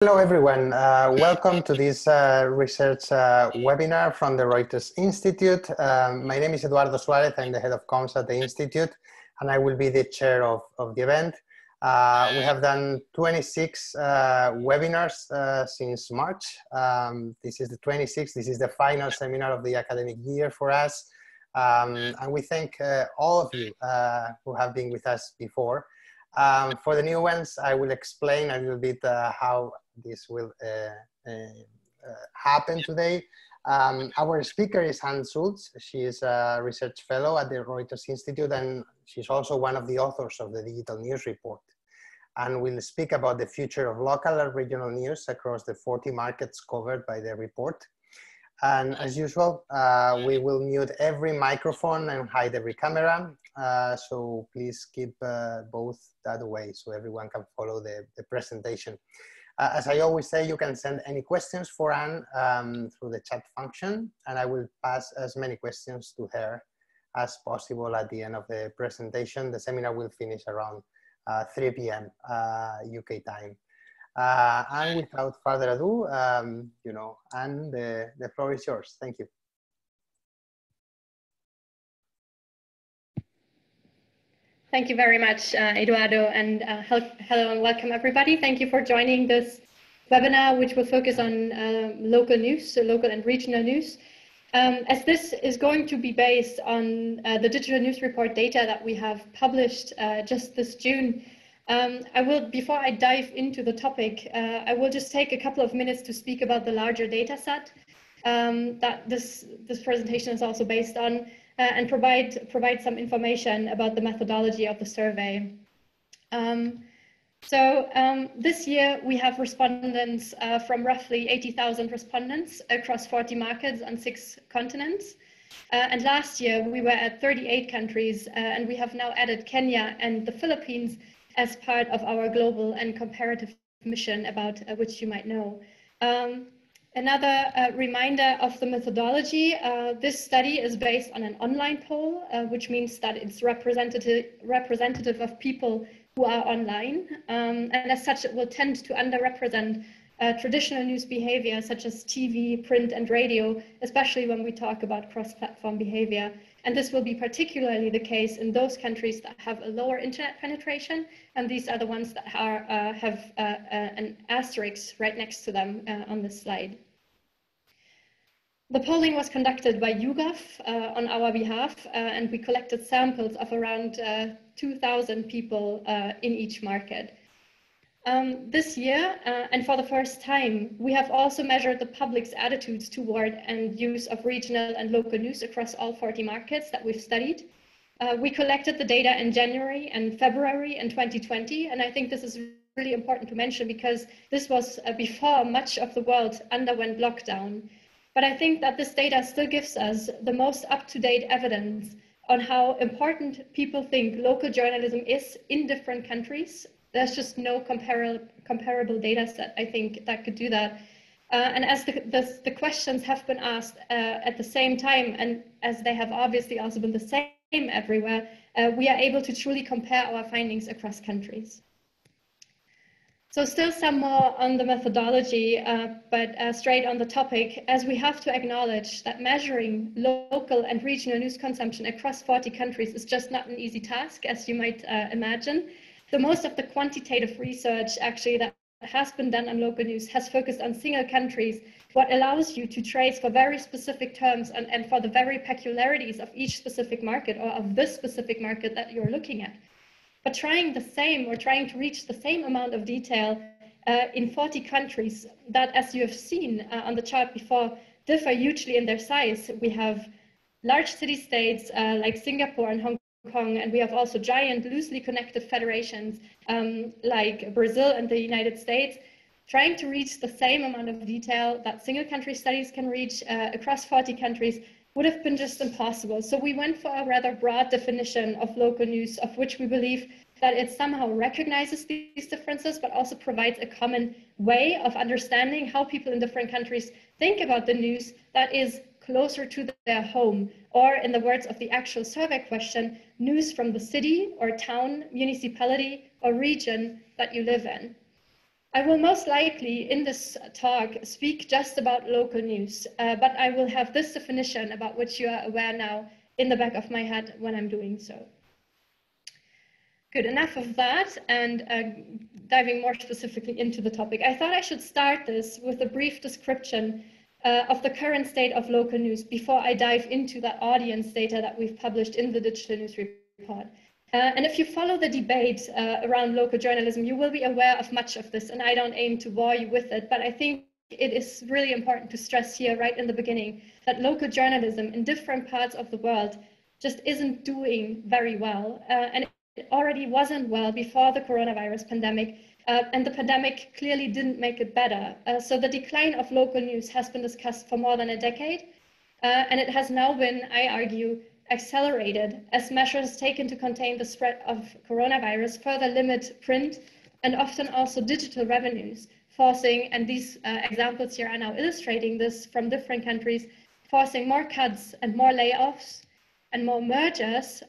Hello, everyone. Welcome to this research webinar from the Reuters Institute. My name is Eduardo Suarez. I'm the head of comms at the Institute, and I will be the chair of the event. We have done 26 webinars since March. This is the 26th. This is the final seminar of the academic year for us. And we thank all of you who have been with us before. For the new ones, I will explain a little bit how this will happen today. Our speaker is Schulz. She is a research fellow at the Reuters Institute, and she's also one of the authors of the Digital News Report. And we'll speak about the future of local and regional news across the 40 markets covered by the report. And as usual, we will mute every microphone and hide every camera. So please keep both that away so everyone can follow the presentation. As I always say, you can send any questions for Anne through the chat function, and I will pass as many questions to her as possible at the end of the presentation. The seminar will finish around 3 p.m. UK time. And without further ado, Anne, the floor is yours. Thank you. Thank you very much, Eduardo, and hello and welcome everybody. Thank you for joining this webinar, which will focus on local news, so local and regional news. As this is going to be based on the digital news report data that we have published just this June, before I dive into the topic, I will just take a couple of minutes to speak about the larger data set that this presentation is also based on, and provide some information about the methodology of the survey. This year we have respondents from roughly 80,000 respondents across 40 markets on 6 continents. And last year we were at 38 countries, and we have now added Kenya and the Philippines as part of our global and comparative mission, about which you might know. Another reminder of the methodology, this study is based on an online poll, which means that it's representative of people who are online. And as such, it will tend to underrepresent traditional news behavior, such as TV, print, and radio, especially when we talk about cross-platform behavior. And this will be particularly the case in those countries that have a lower internet penetration, and these are the ones that have an asterisk right next to them on this slide. The polling was conducted by YouGov on our behalf, and we collected samples of around 2,000 people in each market. This year, and for the first time, we have also measured the public's attitudes toward and use of regional and local news across all 40 markets that we've studied. We collected the data in January and February in 2020, and I think this is really important to mention because this was before much of the world underwent lockdown. But I think that this data still gives us the most up-to-date evidence on how important people think local journalism is in different countries. There's just no comparable data set, I think, that could do that. And as the questions have been asked at the same time, and as they have obviously also been the same everywhere, we are able to truly compare our findings across countries. So still some more on the methodology, but straight on the topic, as we have to acknowledge that measuring local and regional news consumption across 40 countries is just not an easy task, as you might imagine. So most of the quantitative research actually that has been done on local news has focused on single countries, what allows you to trace for very specific terms and for the very peculiarities of each specific market or of this specific market that you're looking at. But trying the same or trying to reach the same amount of detail in 40 countries that, as you have seen on the chart before, differ hugely in their size. We have large city-states like Singapore and Hong Kong, and we have also giant loosely connected federations like Brazil and the United States. Trying to reach the same amount of detail that single country studies can reach across 40 countries would have been just impossible. So we went for a rather broad definition of local news, of which we believe that it somehow recognizes these differences, but also provides a common way of understanding how people in different countries think about the news that is closer to their home, or in the words of the actual survey question, news from the city or town, municipality or region that you live in. I will most likely in this talk speak just about local news, but I will have this definition about which you are aware now in the back of my head when I'm doing so. Good, enough of that, and diving more specifically into the topic. I thought I should start this with a brief description of the current state of local news before I dive into that audience data that we've published in the Digital News Report. And if you follow the debate around local journalism, you will be aware of much of this, and I don't aim to bore you with it, but I think it is really important to stress here right in the beginning that local journalism in different parts of the world just isn't doing very well. And it already wasn't well before the coronavirus pandemic, and the pandemic clearly didn't make it better. So the decline of local news has been discussed for more than a decade, and it has now been, I argue, accelerated as measures taken to contain the spread of coronavirus further limit print and often also digital revenues, forcing, and these examples here are now illustrating this from different countries, forcing more cuts and more layoffs and more mergers,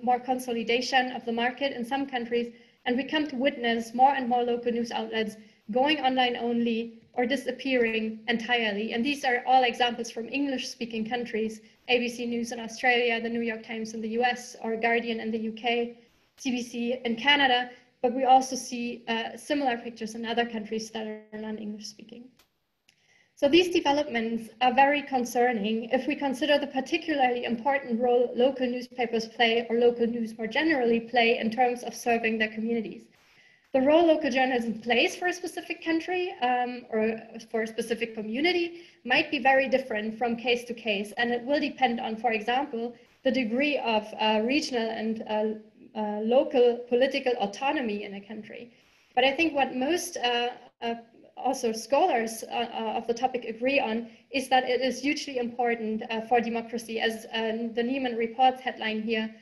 more consolidation of the market in some countries, and we come to witness more and more local news outlets going online only or disappearing entirely. And these are all examples from English-speaking countries, ABC News in Australia, the New York Times in the US, or Guardian in the UK, CBC in Canada, but we also see similar pictures in other countries that are non-English speaking. So these developments are very concerning if we consider the particularly important role local newspapers play, or local news more generally play, in terms of serving their communities. The role local journalism plays for a specific country or for a specific community might be very different from case to case, and it will depend on, for example, the degree of regional and local political autonomy in a country. But I think what most also scholars of the topic agree on is that it is hugely important for democracy, as the Nieman Report's headline here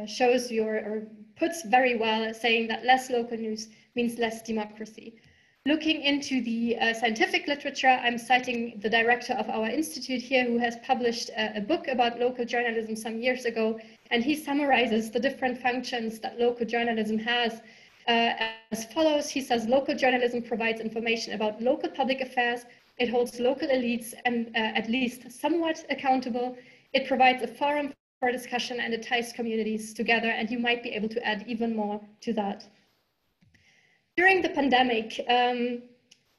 shows you, or puts very well, saying that less local news means less democracy. Looking into the scientific literature, I'm citing the director of our institute here, who has published a book about local journalism some years ago, and he summarizes the different functions that local journalism has as follows. He says, local journalism provides information about local public affairs. It holds local elites and at least somewhat accountable. It provides a forum for discussion, and it ties communities together. And you might be able to add even more to that. During the pandemic,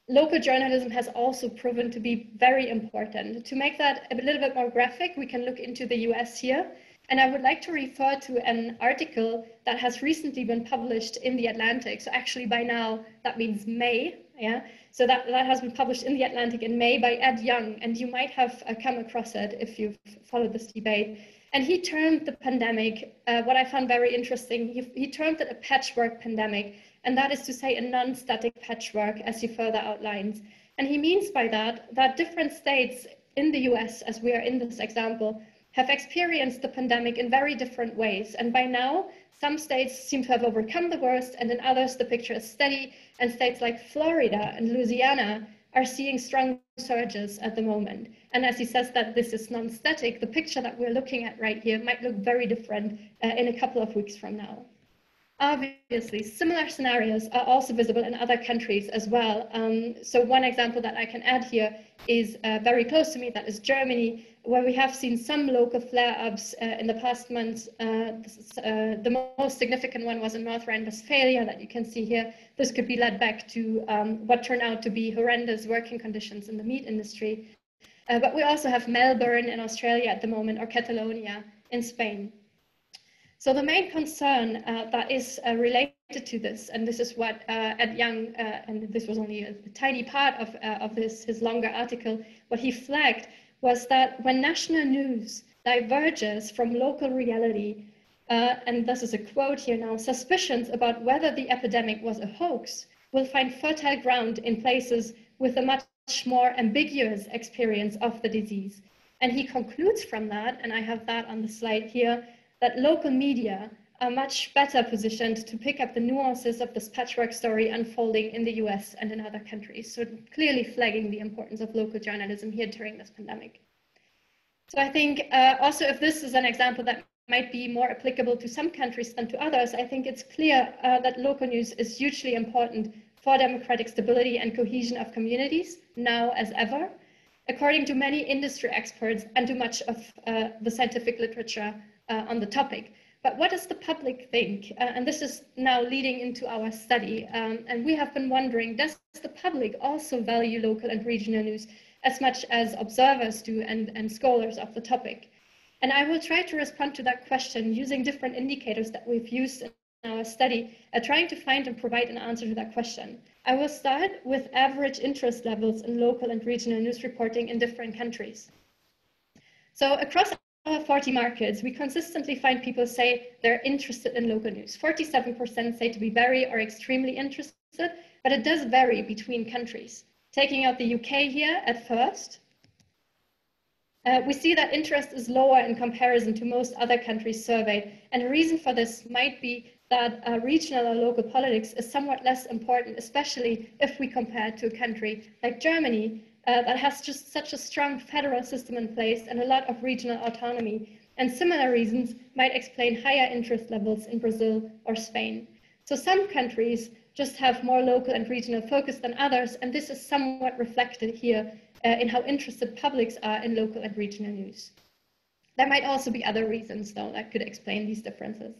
local journalism has also proven to be very important. To make that a little bit more graphic, we can look into the US here. And I would like to refer to an article that has recently been published in The Atlantic. So actually by now, that means May. Yeah. So that has been published in The Atlantic in May by Ed Young. And you might have come across it if you've followed this debate. And he termed the pandemic, what I found very interesting, he termed it a patchwork pandemic. And that is to say a non-static patchwork, as he further outlines. And he means by that different states in the US, as we are in this example, have experienced the pandemic in very different ways. And by now, some states seem to have overcome the worst, and in others, the picture is steady. And states like Florida and Louisiana are seeing strong surges at the moment. And as he says that this is non-static, the picture that we're looking at right here might look very different in a couple of weeks from now. Obviously, similar scenarios are also visible in other countries as well. So one example that I can add here is very close to me, that is Germany, where we have seen some local flare-ups in the past months. The most significant one was in North Rhine-Westphalia that you can see here. This could be led back to what turned out to be horrendous working conditions in the meat industry. But we also have Melbourne in Australia at the moment, or Catalonia in Spain. So the main concern that is related to this, and this is what Ed Young, and this was only a tiny part of his longer article, what he flagged was that when national news diverges from local reality, and this is a quote here now, suspicions about whether the epidemic was a hoax will find fertile ground in places with a much more ambiguous experience of the disease. And he concludes from that, and I have that on the slide here, that local media are much better positioned to pick up the nuances of this patchwork story unfolding in the US and in other countries. So clearly flagging the importance of local journalism here during this pandemic. So I think also if this is an example that might be more applicable to some countries than to others, I think it's clear that local news is hugely important for democratic stability and cohesion of communities, now as ever, according to many industry experts and to much of the scientific literature on the topic. But what does the public think? And this is now leading into our study. And we have been wondering, does the public also value local and regional news as much as observers do and scholars of the topic? And I will try to respond to that question using different indicators that we've used in our study, trying to find and provide an answer to that question. I will start with average interest levels in local and regional news reporting in different countries. So across our 40 markets, we consistently find people say they're interested in local news. 47% say to be very or extremely interested, but it does vary between countries. Taking out the UK here at first, we see that interest is lower in comparison to most other countries surveyed. And the reason for this might be that regional or local politics is somewhat less important, especially if we compare it to a country like Germany, that has just such a strong federal system in place and a lot of regional autonomy. And similar reasons might explain higher interest levels in Brazil or Spain. So some countries just have more local and regional focus than others, and this is somewhat reflected here in how interested publics are in local and regional news. There might also be other reasons, though, that could explain these differences.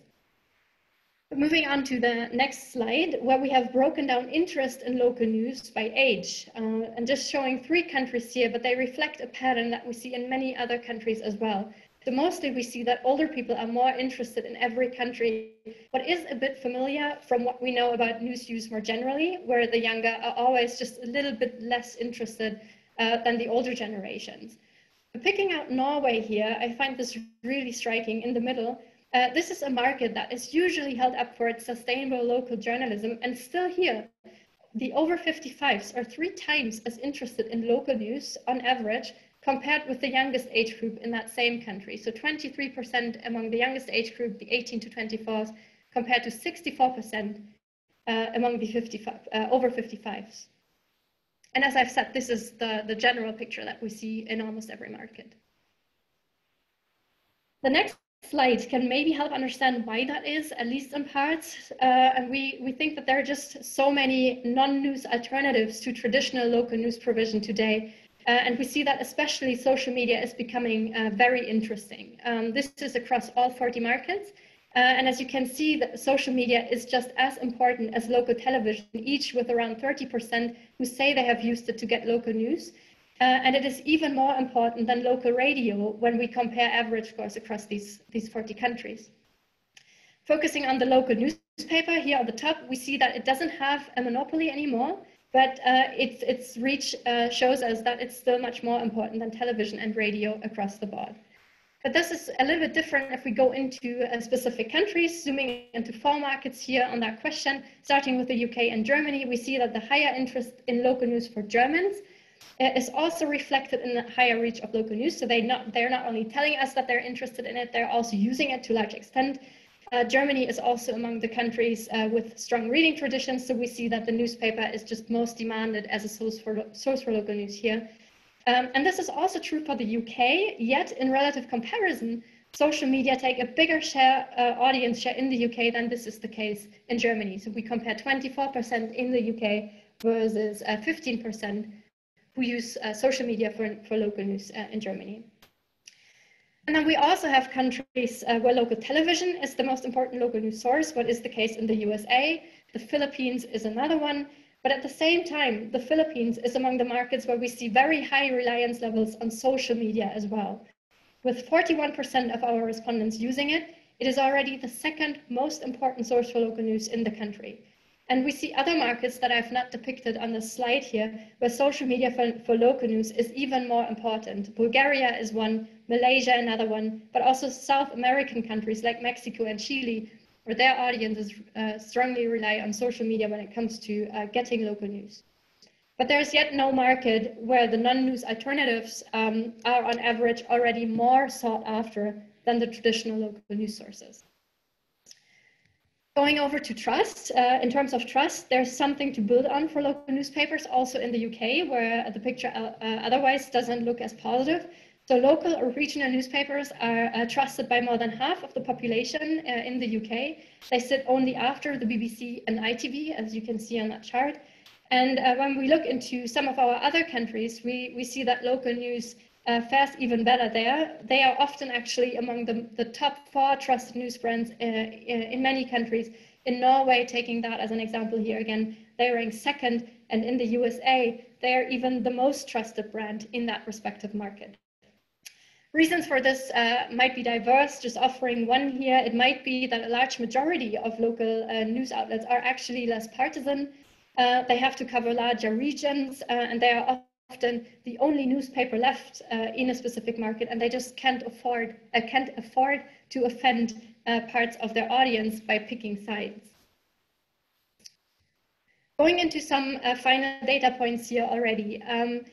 But moving on to the next slide, where we have broken down interest in local news by age, and just showing 3 countries here, but they reflect a pattern that we see in many other countries as well. So mostly we see that older people are more interested in every country, what is a bit familiar from what we know about news use more generally, where the younger are always just a little bit less interested than the older generations. But picking out Norway here, I find this really striking in the middle. This is a market that is usually held up for its sustainable local journalism, and still here, the over 55s are 3 times as interested in local news on average compared with the youngest age group in that same country. So 23% among the youngest age group, the 18 to 24s, compared to 64% among the over 55s. And as I've said, this is the general picture that we see in almost every market. The next slide can maybe help understand why that is, at least in parts. And we think that there are just so many non-news alternatives to traditional local news provision today. And we see that especially social media is becoming very interesting. This is across all 40 markets. And as you can see, that social media is just as important as local television, each with around 30% who say they have used it to get local news. And it is even more important than local radio when we compare average scores across these 40 countries. Focusing on the local newspaper here on the top, we see that it doesn't have a monopoly anymore, but its reach shows us that it's still much more important than television and radio across the board. But this is a little bit different if we go into specific countries, zooming into 4 markets here on that question, starting with the UK and Germany. We see that the higher interest in local news for Germans is also reflected in the higher reach of local news. So they're not only telling us that they're interested in it, they're also using it to a large extent. Germany is also among the countries with strong reading traditions. So we see that the newspaper is just most demanded as a source for local news here. And this is also true for the UK, yet in relative comparison, social media take a bigger audience share in the UK than this is the case in Germany. So we compare 24% in the UK versus 15% who use social media for local news in Germany. And then we also have countries where local television is the most important local news source, what is the case in the USA. The Philippines is another one. But at the same time, the Philippines is among the markets where we see very high reliance levels on social media as well. With 41% of our respondents using it, it is already the 2nd most important source for local news in the country. And we see other markets that I've not depicted on the slide here, where social media for local news is even more important. Bulgaria is one, Malaysia another one, but also South American countries like Mexico and Chile, where their audiences strongly rely on social media when it comes to getting local news. But there's yet no market where the non-news alternatives are on average already more sought after than the traditional local news sources. Going over to trust, in terms of trust, there's something to build on for local newspapers, also in the UK, where the picture otherwise doesn't look as positive. So local or regional newspapers are trusted by more than half of the population in the UK. They sit only after the BBC and ITV, as you can see on that chart. And when we look into some of our other countries, we see that local news fares even better there. They are often actually among the top 4 trusted news brands in many countries. In Norway, taking that as an example here again, they rank 2nd, and in the USA, they are even the most trusted brand in that respective market. Reasons for this might be diverse, just offering one here. It might be that a large majority of local news outlets are actually less partisan. They have to cover larger regions, and they are often the only newspaper left in a specific market, and they just can't afford to offend parts of their audience by picking sides. Going into some final data points here already. And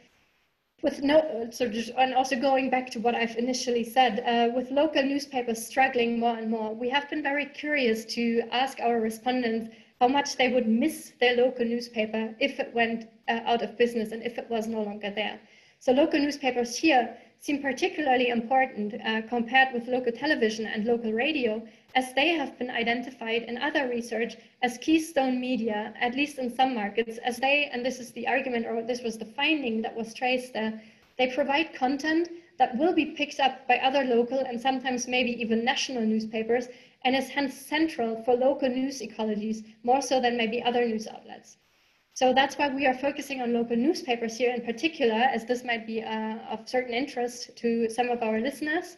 also going back to what I've initially said, with local newspapers struggling more and more, we have been very curious to ask our respondents how much they would miss their local newspaper if it went out of business and if it was no longer there. So local newspapers here seem particularly important compared with local television and local radio, as they have been identified in other research as keystone media, at least in some markets, as they, and this is the argument, or this was the finding that was traced there, they provide content that will be picked up by other local and sometimes maybe even national newspapers, and is hence central for local news ecologies, more so than maybe other news outlets. So that's why we are focusing on local newspapers here in particular, as this might be of certain interest to some of our listeners.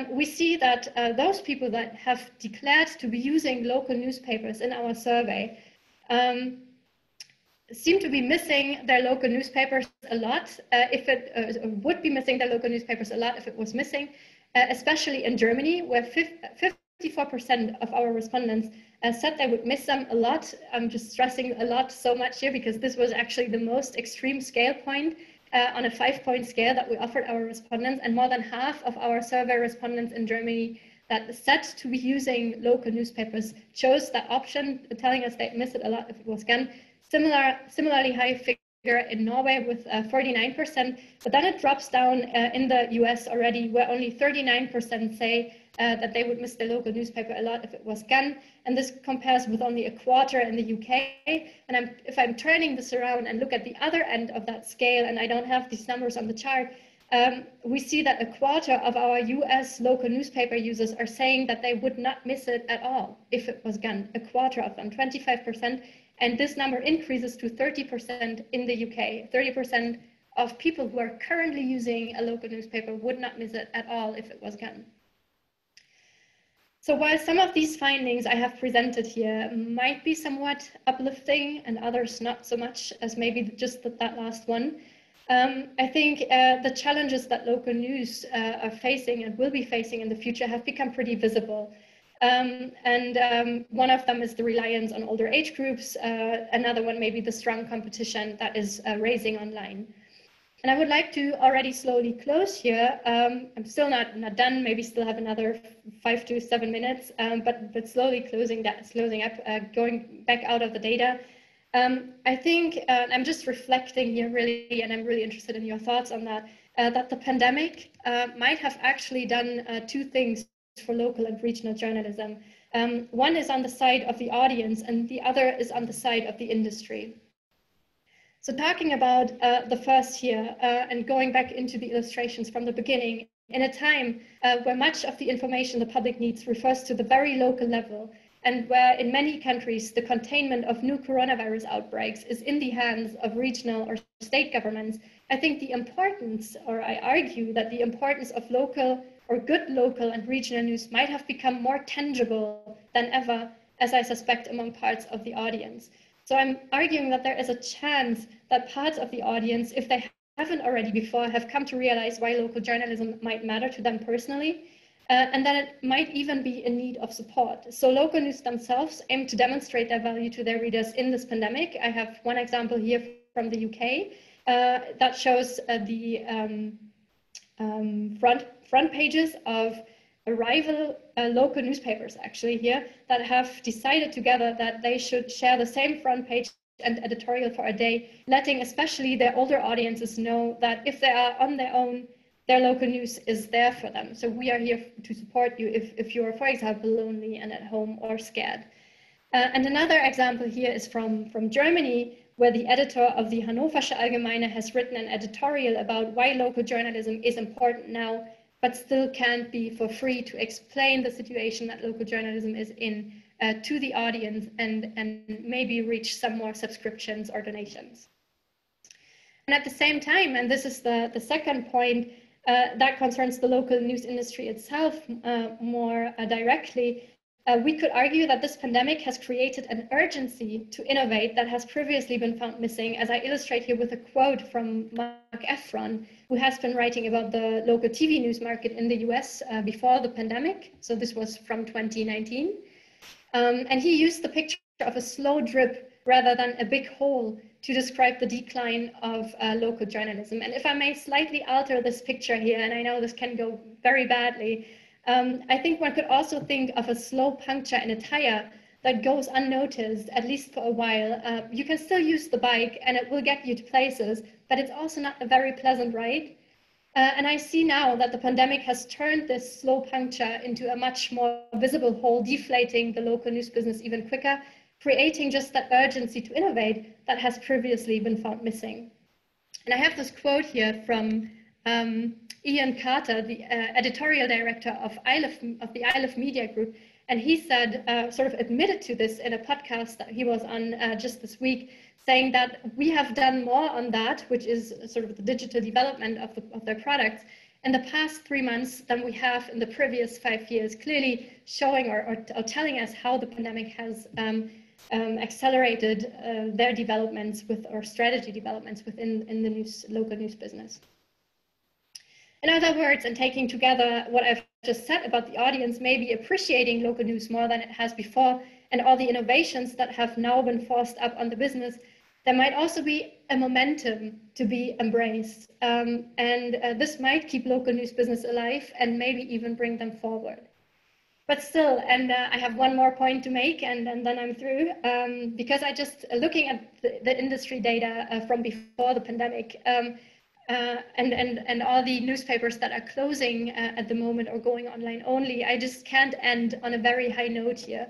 We see that those people that have declared to be using local newspapers in our survey seem to be missing their local newspapers a lot, would be missing their local newspapers a lot if it was missing, especially in Germany, where 54% of our respondents said they would miss them a lot. I'm just stressing a lot so much here because this was actually the most extreme scale point on a 5-point scale that we offered our respondents, and more than half of our survey respondents in Germany that said to be using local newspapers chose that option, telling us they'd miss it a lot if it was gone. Similarly high figure in Norway with 49%, but then it drops down in the US already, where only 39% say that they would miss their local newspaper a lot if it was gone, and this compares with only a quarter in the UK. And if I'm turning this around and look at the other end of that scale, and I don't have these numbers on the chart, we see that a quarter of our US local newspaper users are saying that they would not miss it at all if it was gone. A quarter of them, 25%, and this number increases to 30% in the UK. 30% of people who are currently using a local newspaper would not miss it at all if it was gone. So while some of these findings I have presented here might be somewhat uplifting and others not so much as maybe just that last one, I think the challenges that local news are facing and will be facing in the future have become pretty visible. One of them is the reliance on older age groups. Another one may be the strong competition that is raising online. And I would like to already slowly close here. I'm still not done, maybe still have another 5 to 7 minutes, but slowly closing up, going back out of the data. I think I'm just reflecting here really, and I'm really interested in your thoughts on that, that the pandemic might have actually done 2 things for local and regional journalism. One is on the side of the audience, and the other is on the side of the industry. So talking about the first here and going back into the illustrations from the beginning, in a time where much of the information the public needs refers to the very local level, and where in many countries the containment of new coronavirus outbreaks is in the hands of regional or state governments, I think the importance, or I argue that the importance of local or good local and regional news might have become more tangible than ever, as I suspect among parts of the audience. So I'm arguing that there is a chance that parts of the audience, if they haven't already before, have come to realize why local journalism might matter to them personally, and that it might even be in need of support. So local news themselves aim to demonstrate their value to their readers in this pandemic. I have one example here from the UK that shows the front pages of rival local newspapers actually here that have decided together that they should share the same front page and editorial for a day, letting especially their older audiences know that if they are on their own, their local news is there for them. So we are here to support you if you are, for example, lonely and at home or scared. And another example here is from Germany, where the editor of the Hannoversche Allgemeine has written an editorial about why local journalism is important now, but still can't be for free, to explain the situation that local journalism is in to the audience and maybe reach some more subscriptions or donations. And at the same time, and this is the second point, that concerns the local news industry itself more directly, we could argue that this pandemic has created an urgency to innovate that has previously been found missing, as I illustrate here with a quote from Mark Efron, who has been writing about the local TV news market in the US before the pandemic. So this was from 2019. And he used the picture of a slow drip rather than a big hole to describe the decline of local journalism. And if I may slightly alter this picture here, and I know this can go very badly, I think one could also think of a slow puncture in a tire that goes unnoticed, at least for a while. You can still use the bike and it will get you to places, but it's also not a very pleasant ride. And I see now that the pandemic has turned this slow puncture into a much more visible hole, deflating the local news business even quicker, creating just that urgency to innovate that has previously been found missing. And I have this quote here from Ian Carter, the editorial director of the Isle of Media Group, and he said, sort of admitted to this in a podcast that he was on just this week, saying that we have done more on that, which is sort of the digital development of their products, in the past 3 months than we have in the previous 5 years, clearly showing or telling us how the pandemic has accelerated their developments or strategy developments within the local news business. In other words, and taking together what I've just said about the audience, maybe appreciating local news more than it has before, and all the innovations that have now been forced up on the business, there might also be a momentum to be embraced. This might keep local news business alive and maybe even bring them forward. But still, and I have one more point to make, and then I'm through, because I just, looking at the industry data from before the pandemic, and all the newspapers that are closing at the moment or going online only, I just can't end on a very high note here.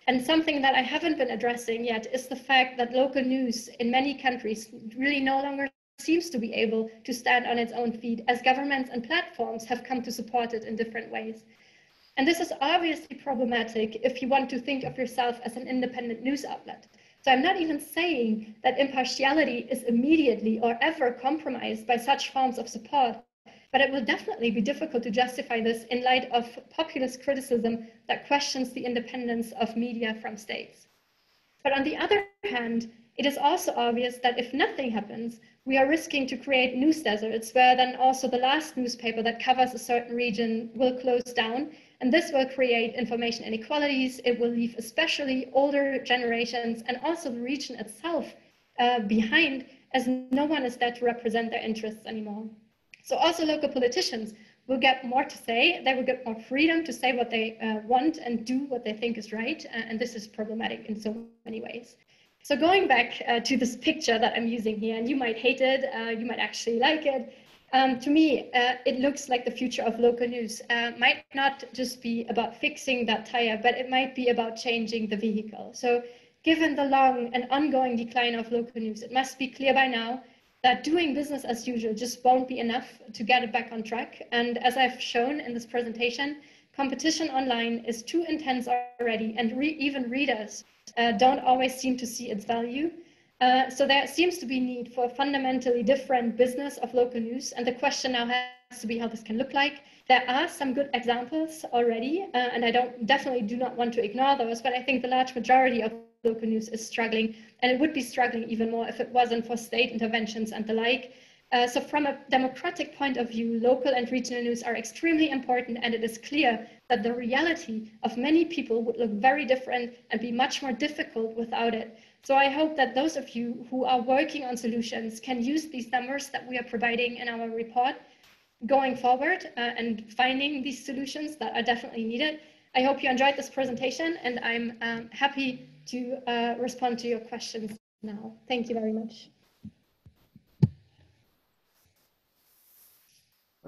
And something that I haven't been addressing yet is the fact that local news in many countries really no longer seems to be able to stand on its own feet, as governments and platforms have come to support it in different ways. And this is obviously problematic if you want to think of yourself as an independent news outlet. So I'm not even saying that impartiality is immediately or ever compromised by such forms of support, but it will definitely be difficult to justify this in light of populist criticism that questions the independence of media from states. But on the other hand, it is also obvious that if nothing happens, we are risking to create news deserts, where then also the last newspaper that covers a certain region will close down. And this will create information inequalities. It will leave especially older generations and also the region itself behind, as no one is there to represent their interests anymore. So also local politicians will get more to say. They will get more freedom to say what they want and do what they think is right. And this is problematic in so many ways. So going back to this picture that I'm using here, and you might hate it, you might actually like it. To me, it looks like the future of local news might not just be about fixing that tire, but it might be about changing the vehicle. So given the long and ongoing decline of local news, it must be clear by now that doing business as usual just won't be enough to get it back on track. And as I've shown in this presentation, competition online is too intense already, and even readers don't always seem to see its value. So there seems to be need for a fundamentally different business of local news. And the question now has to be how this can look like. There are some good examples already, and I definitely do not want to ignore those, but I think the large majority of local news is struggling, and it would be struggling even more if it wasn't for state interventions and the like. So from a democratic point of view, local and regional news are extremely important, and it is clear that the reality of many people would look very different and be much more difficult without it. So I hope that those of you who are working on solutions can use these numbers that we are providing in our report going forward and finding these solutions that are definitely needed. I hope you enjoyed this presentation, and I'm happy to respond to your questions now. Thank you very much.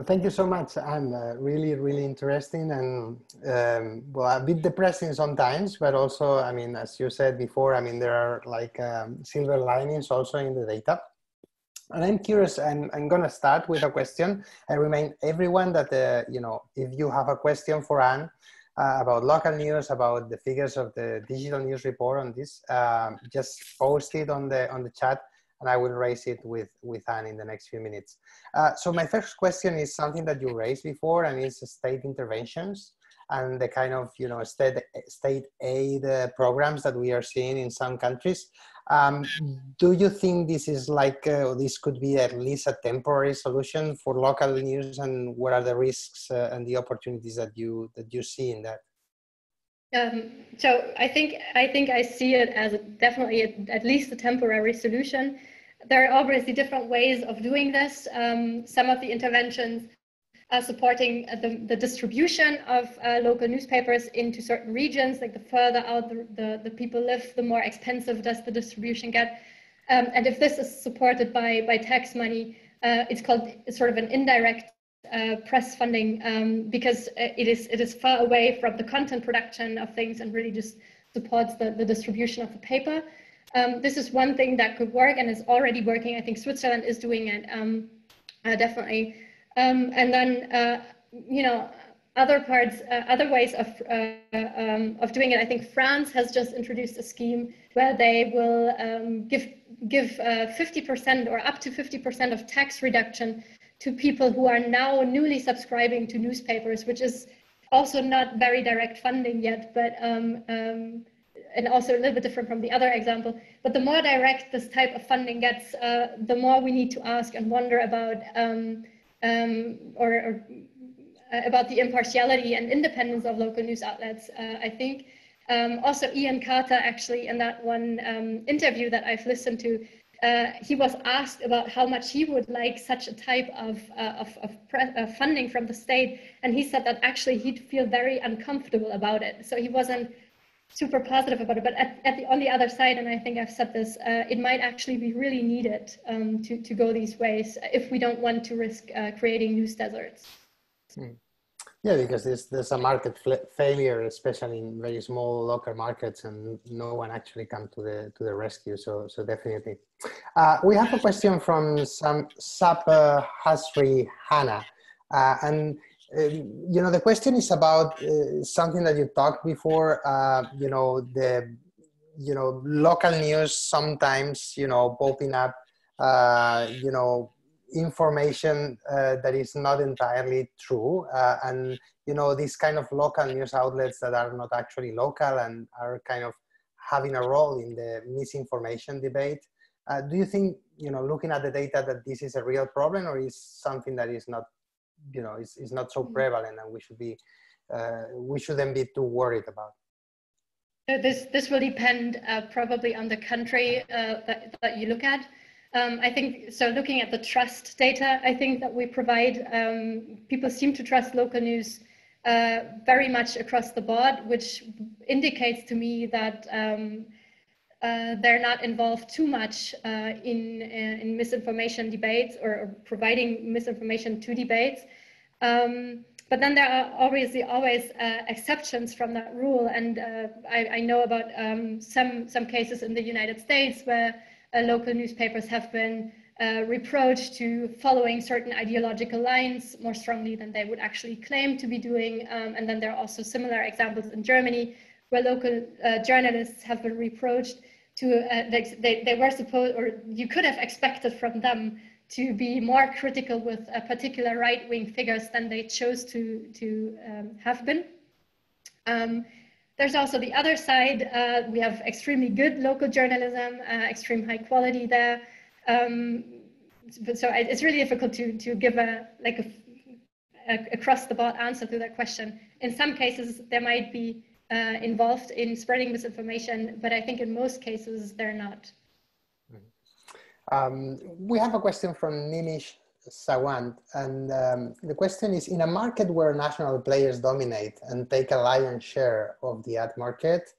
Thank you so much, Anne. Really, really interesting and well, a bit depressing sometimes, but also, I mean, as you said before, I mean, there are like silver linings also in the data. And I'm curious, and I'm going to start with a question. I remind everyone that, you know, if you have a question for Anne about local news, about the figures of the digital news report on this, just post it on the chat, and I will raise it with Anne in the next few minutes. So my first question is something that you raised before, and it's state interventions and the kind of, you know, state aid programs that we are seeing in some countries. Do you think this is like, this could be at least a temporary solution for local news, and what are the risks and the opportunities that you see in that? So I think I see it as definitely at least a temporary solution. There are obviously different ways of doing this. Some of the interventions are supporting the distribution of local newspapers into certain regions. Like the further out the people live, the more expensive does the distribution get. And if this is supported by tax money, it's sort of an indirect press funding, because it is far away from the content production of things and really just supports the distribution of the paper. This is one thing that could work and is already working. I think Switzerland is doing it, definitely. And then, you know, other ways of doing it. I think France has just introduced a scheme where they will give 50% or up to 50% of tax reduction to people who are now newly subscribing to newspapers, which is also not very direct funding yet, but and also a little bit different from the other example. But the more direct this type of funding gets, the more we need to ask and wonder about about the impartiality and independence of local news outlets. I think also Ian Carter, actually, in that one interview that I've listened to, he was asked about how much he would like such a type of funding from the state, and he said that actually he'd feel very uncomfortable about it. So he wasn't super positive about it, but on the other side, and I think I've said this, it might actually be really needed to go these ways if we don't want to risk creating news deserts. Yeah, because there's a market failure, especially in very small local markets, and no one actually come to the rescue. So definitely. We have a question from Sap Hasri Hannah, and you know, the question is about something that you talked before. You know, local news sometimes, you know, popping up, you know, information that is not entirely true, and you know, these kind of local news outlets that are not actually local and are kind of having a role in the misinformation debate. Do you think, you know, looking at the data, that this is a real problem, or is something that is not, you know, is not so prevalent, and we shouldn't be too worried about? So this will depend probably on the country that you look at. I think, so looking at the trust data, I think that we provide, people seem to trust local news very much across the board, which indicates to me that they're not involved too much in misinformation debates or providing misinformation to debates. But then there are obviously always exceptions from that rule. And I know about some cases in the United States where local newspapers have been reproached to following certain ideological lines more strongly than they would actually claim to be doing. And then there are also similar examples in Germany where local journalists have been reproached to, they were supposed, or you could have expected from them to be more critical with particular right-wing figures than they chose to have been. There's also the other side. We have extremely good local journalism, extreme high quality there. So it's really difficult to give a across the board answer to that question. In some cases, they might be involved in spreading misinformation, but I think in most cases they're not. We have a question from Nimish Sawant, and the question is, in a market where national players dominate and take a lion's share of the ad market,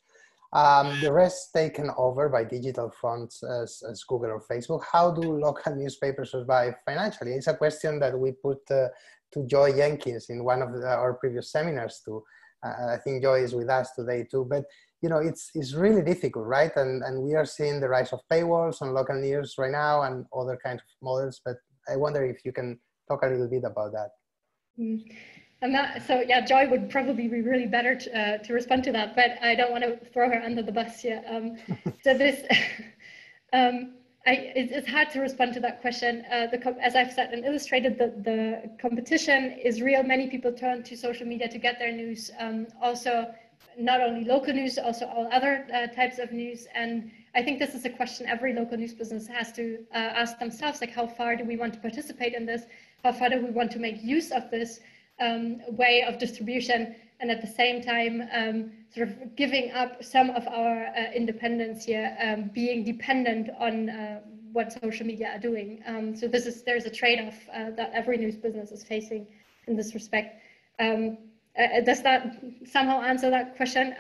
The rest taken over by digital fronts as Google or Facebook. How do local newspapers survive financially? It's a question that we put to Joy Jenkins in one of our previous seminars too. I think Joy is with us today too, but you know, it's really difficult, right? And we are seeing the rise of paywalls on local news right now and other kinds of models, but I wonder if you can talk a little bit about that. So yeah, Joy would probably be really better to respond to that, but I don't want to throw her under the bus here. So this, it's hard to respond to that question. As I've said and illustrated, the competition is real. Many people turn to social media to get their news. Also, not only local news, also all other types of news. And I think this is a question every local news business has to ask themselves, like how far do we want to participate in this? How far do we want to make use of this way of distribution, and at the same time sort of giving up some of our independence here, being dependent on what social media are doing. So there's a trade-off that every news business is facing in this respect. Does that somehow answer that question?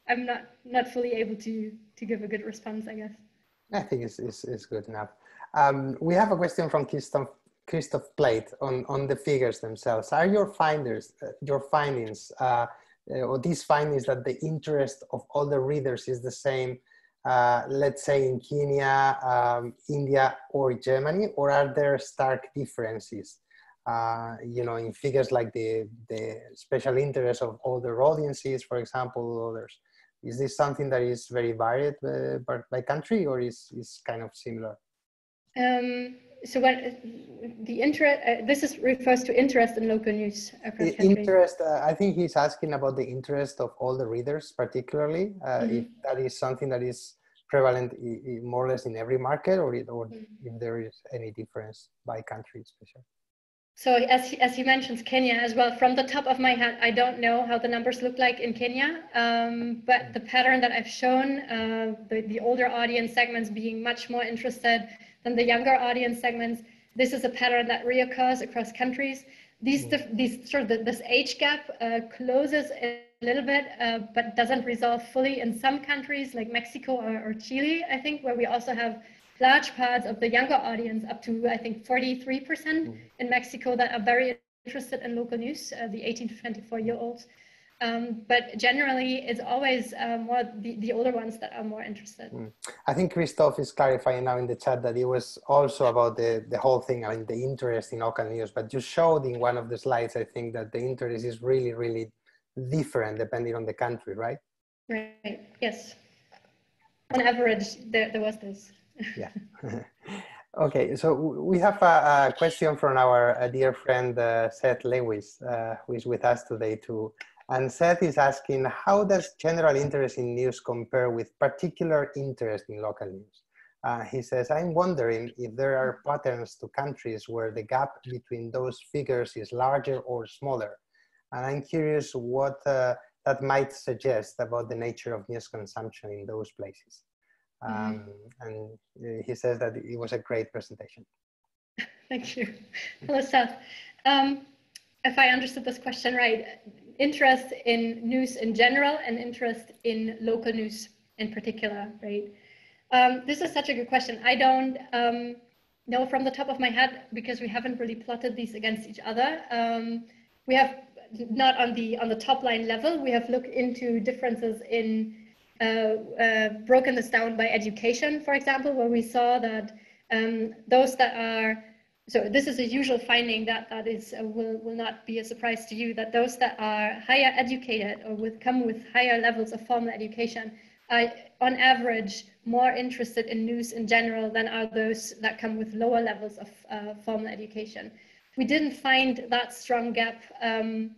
I'm not fully able to give a good response, I guess. I think it's good enough. We have a question from Christoph Plate on the figures themselves. Are your findings, or these findings, that the interest of all the readers is the same, let's say in Kenya, India, or Germany, or are there stark differences? You know, in figures like the special interest of older audiences, for example, others. Is this something that is very varied by country, or is kind of similar? So when the interest, this refers to interest in local news across countries. Interest, I think he's asking about the interest of all the readers, particularly, if that is something that is prevalent more or less in every market, or if there is any difference by country, especially. So as he mentions Kenya as well, from the top of my head, I don't know how the numbers look like in Kenya, but the pattern that I've shown, the older audience segments being much more interested than the younger audience segments, this is a pattern that reoccurs across countries. This age gap closes a little bit, but doesn't resolve fully in some countries like Mexico or Chile, I think, where we also have large parts of the younger audience, up to, I think, 43% in Mexico, that are very interested in local news, the 18 to 24-year-olds. But generally, it's always more the older ones that are more interested. I think Christoph is clarifying now in the chat that it was also about the whole thing, I mean, the interest in local news. But you showed in one of the slides, I think, that the interest is really, really different depending on the country, right? Right, yes. On average, there was this. Yeah. Okay, so we have a question from our dear friend Seth Lewis, who is with us today too. And Seth is asking, how does general interest in news compare with particular interest in local news? He says, I'm wondering if there are patterns to countries where the gap between those figures is larger or smaller. And I'm curious what that might suggest about the nature of news consumption in those places. And he says that it was a great presentation. Thank you. Hello, Seth. If I understood this question right, interest in news in general and interest in local news in particular, right? This is such a good question. I don't know from the top of my head, because we haven't really plotted these against each other. We have not on the top line level. We have looked into differences in broken this down by education, for example, where we saw that those that are, so this is a usual finding that will not be a surprise to you, that those that are higher educated or come with higher levels of formal education are on average more interested in news in general than are those that come with lower levels of formal education. We didn't find that strong gap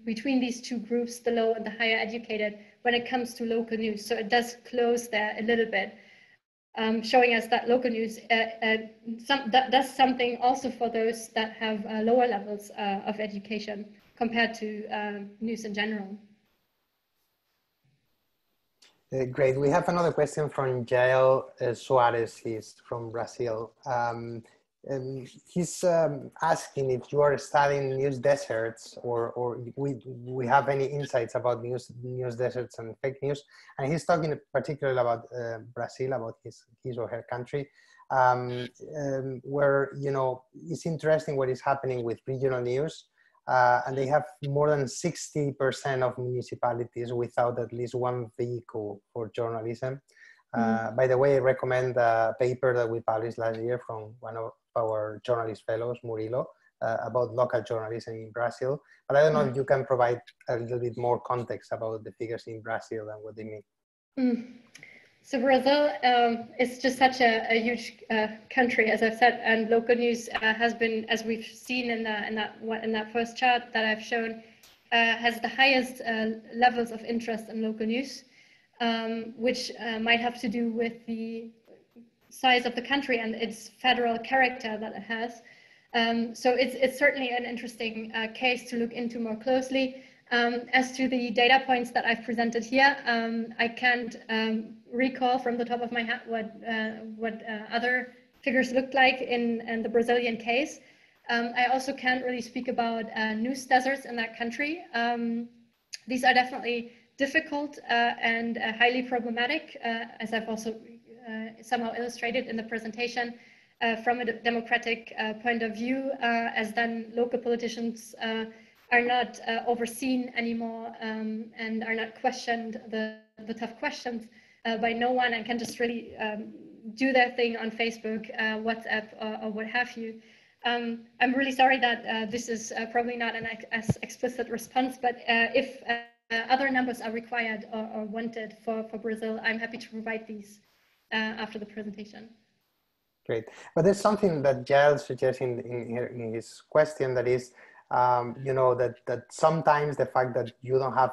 between these two groups, the low and the higher educated, when it comes to local news. So it does close there a little bit, showing us that local news does something also for those that have lower levels of education compared to news in general. Great. We have another question from Jael Soares. He's from Brazil. he's asking if you are studying news deserts, or we have any insights about news deserts and fake news. And he's talking particularly about Brazil, about his or her country, where, you know, it's interesting what is happening with regional news. And they have more than 60% of municipalities without at least one vehicle for journalism. By the way, I recommend a paper that we published last year from one of our journalist fellows, Murilo, about local journalism in Brazil. But I don't know if you can provide a little bit more context about the figures in Brazil and what they mean. So Brazil is just such a huge country, as I've said, and local news has been, as we've seen in that first chart that I've shown, has the highest levels of interest in local news, which might have to do with the size of the country and its federal character that it has. So it's certainly an interesting case to look into more closely. As to the data points that I've presented here, I can't recall from the top of my head what other figures looked like in the Brazilian case. I also can't really speak about news deserts in that country. These are definitely difficult and highly problematic, as I've also somehow illustrated in the presentation. From a democratic point of view, as then local politicians are not overseen anymore and are not questioned the tough questions by no one, and can just really do their thing on Facebook, WhatsApp, or what have you. I'm really sorry that this is probably not an as explicit response, but if other numbers are required or wanted for Brazil, I'm happy to provide these after the presentation. Great. But there's something that Giles suggests in his question, that is, you know, that sometimes the fact that you don't have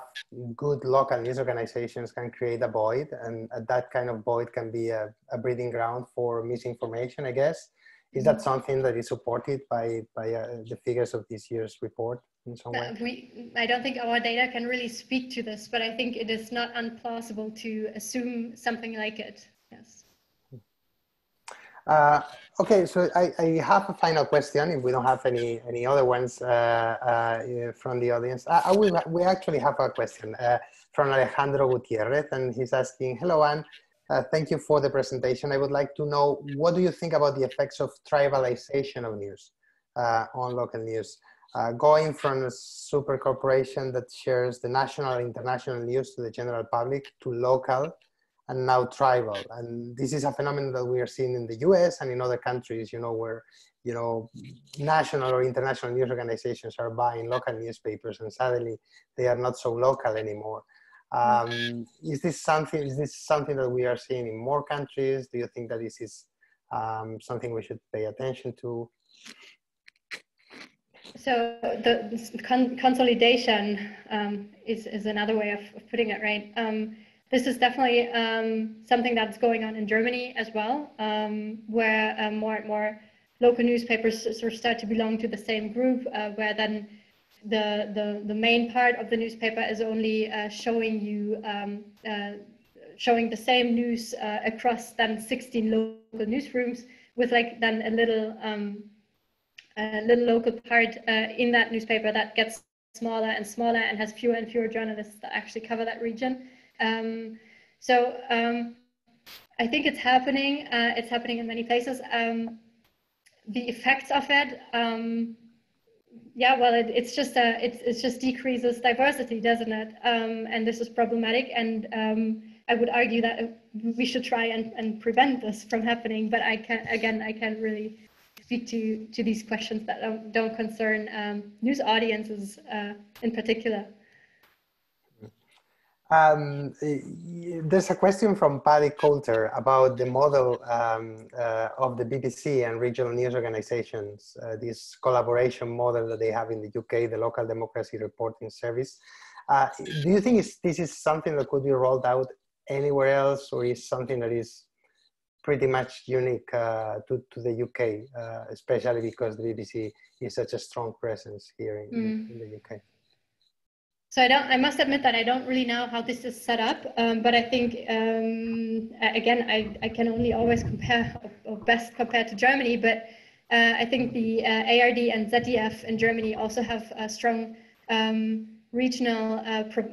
good local news organizations can create a void, and that kind of void can be a breeding ground for misinformation, I guess. Is that something that is supported by the figures of this year's report in some way? I don't think our data can really speak to this, but I think it is not unplausible to assume something like it, yes. Okay, so I have a final question, if we don't have any other ones from the audience. We actually have a question from Alejandro Gutierrez, and he's asking, hello, Anne, thank you for the presentation. I would like to know, what do you think about the effects of tribalization of news on local news? Going from a super corporation that shares the national and international news to the general public, to local, and now tribal. And this is a phenomenon that we are seeing in the US and in other countries, you know, where, you know, national or international news organizations are buying local newspapers, and suddenly they are not so local anymore. Is this something that we are seeing in more countries? Do you think that this is something we should pay attention to? So the consolidation is another way of putting it, right? This is definitely something that's going on in Germany as well, where more and more local newspapers sort of start to belong to the same group, where then the main part of the newspaper is only showing you showing the same news across then 16 local newsrooms, with like then a little local part in that newspaper that gets smaller and smaller and has fewer and fewer journalists that actually cover that region. So I think it's happening. It's happening in many places. The effects of it, yeah, well, it just decreases diversity, doesn't it? And this is problematic. And I would argue that we should try and prevent this from happening. But I can't really speak to these questions that don't concern news audiences in particular. There's a question from Paddy Coulter about the model of the BBC and regional news organizations, this collaboration model that they have in the UK, the Local Democracy Reporting Service. Do you think this is something that could be rolled out anywhere else, or is something that is pretty much unique to the UK, especially because the BBC is such a strong presence here in the UK? So I must admit that I don't really know how this is set up, but I think, again, I can only always compare, or best compare to Germany, but I think the ARD and ZDF in Germany also have strong regional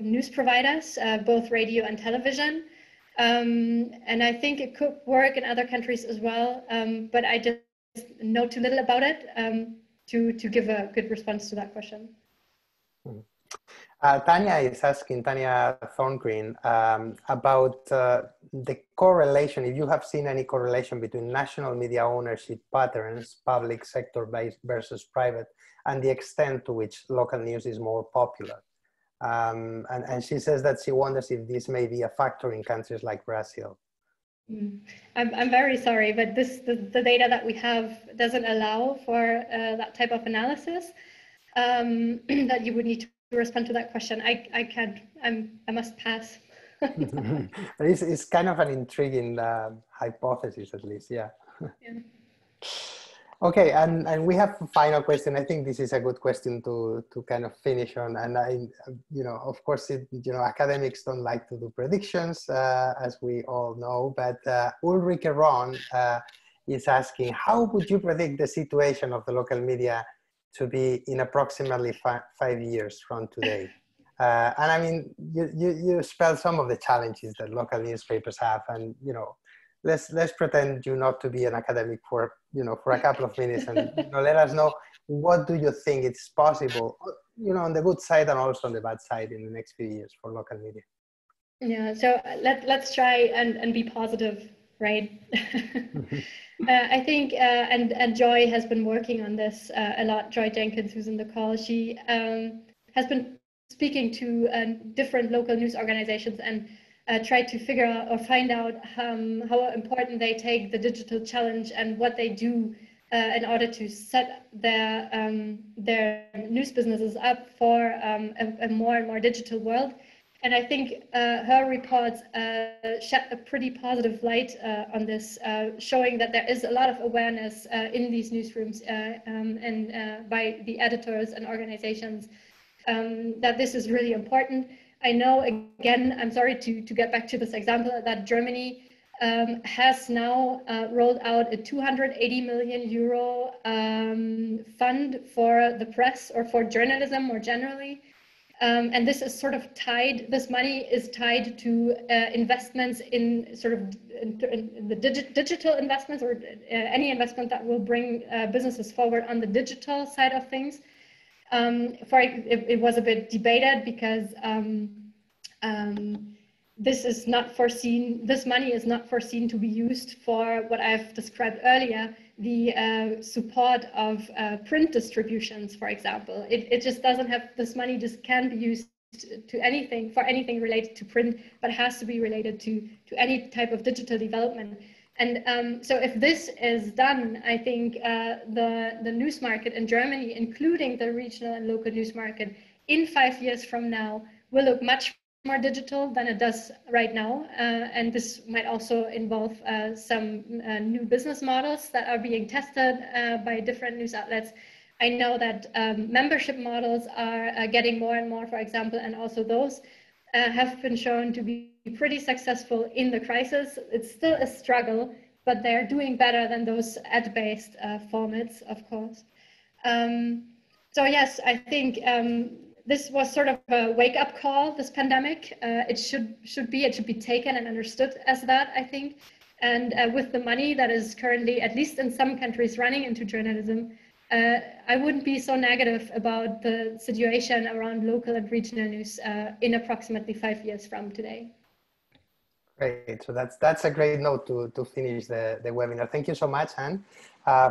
news providers, both radio and television. And I think it could work in other countries as well, but I just know too little about it to give a good response to that question. Tanya is asking, Tanya Thorngreen, about the correlation, if you have seen any correlation between national media ownership patterns, public sector based versus private, and the extent to which local news is more popular. And she says that she wonders if this may be a factor in countries like Brazil. I'm very sorry, but the data that we have doesn't allow for that type of analysis. That you would need to respond to that question. I can't, I must pass. It's kind of an intriguing hypothesis, at least, yeah. Yeah. Okay, and we have a final question. I think this is a good question to kind of finish on. And of course, academics don't like to do predictions, as we all know, but Ulrike Ron is asking, how would you predict the situation of the local media to be in approximately 5 years from today? And I mean, you spell some of the challenges that local newspapers have, and let's pretend you not to be an academic for a couple of minutes, and let us know, what do you think it's possible, on the good side and also on the bad side in the next few years for local media? Yeah, so let's try and be positive, right? I think, and Joy has been working on this a lot. Joy Jenkins, who's in the call, she has been speaking to different local news organizations and try to figure out or find out how important they take the digital challenge and what they do in order to set their news businesses up for a more and more digital world. And I think her reports shed a pretty positive light on this, showing that there is a lot of awareness in these newsrooms and by the editors and organizations that this is really important. I know, again, I'm sorry to get back to this example, that Germany has now rolled out a 280 million euro fund for the press or for journalism more generally. And this is sort of tied, this money is tied to investments in sort of in the digital investments or any investment that will bring businesses forward on the digital side of things. It was a bit debated because this is not foreseen, this money is not foreseen to be used for what I've described earlier, the support of print distributions, for example. It just doesn't have, this money just can't be used to anything, for anything related to print, but has to be related to any type of digital development. And so if this is done, I think the news market in Germany, including the regional and local news market, in 5 years from now, will look much more digital than it does right now. And this might also involve some new business models that are being tested by different news outlets. I know that membership models are getting more and more, for example, and also those have been shown to be pretty successful in the crisis. It's still a struggle, but they're doing better than those ad-based formats, of course. So yes, I think this was sort of a wake-up call, this pandemic. It should be taken and understood as that, I think. And with the money that is currently, at least in some countries, running into journalism, I wouldn't be so negative about the situation around local and regional news in approximately 5 years from today. Great, so that's a great note to finish the webinar. Thank you so much, Anne,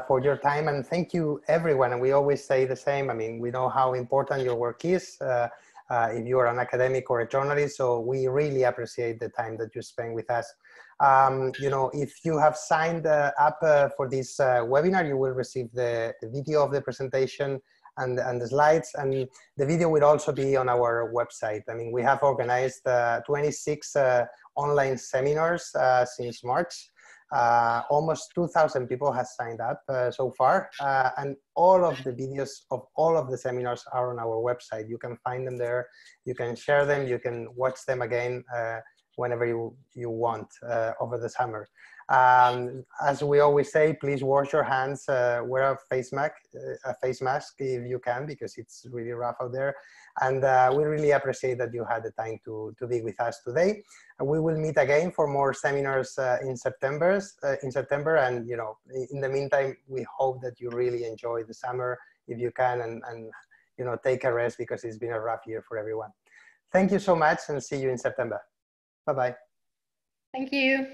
for your time, and thank you everyone. And we always say the same. I mean, we know how important your work is if you are an academic or a journalist, so we really appreciate the time that you spend with us. If you have signed up for this webinar, you will receive the video of the presentation and the slides, and the video will also be on our website. I mean, we have organized 26 online seminars since March. Almost 2,000 people have signed up so far, and all of the videos of all of the seminars are on our website. You can find them there, you can share them, you can watch them again whenever you want over the summer. As we always say, please wash your hands, wear a face mask if you can, because it's really rough out there. And we really appreciate that you had the time to be with us today. We will meet again for more seminars in September. And in the meantime, we hope that you really enjoy the summer if you can, and take a rest, because it's been a rough year for everyone. Thank you so much, and see you in September. Bye-bye. Thank you.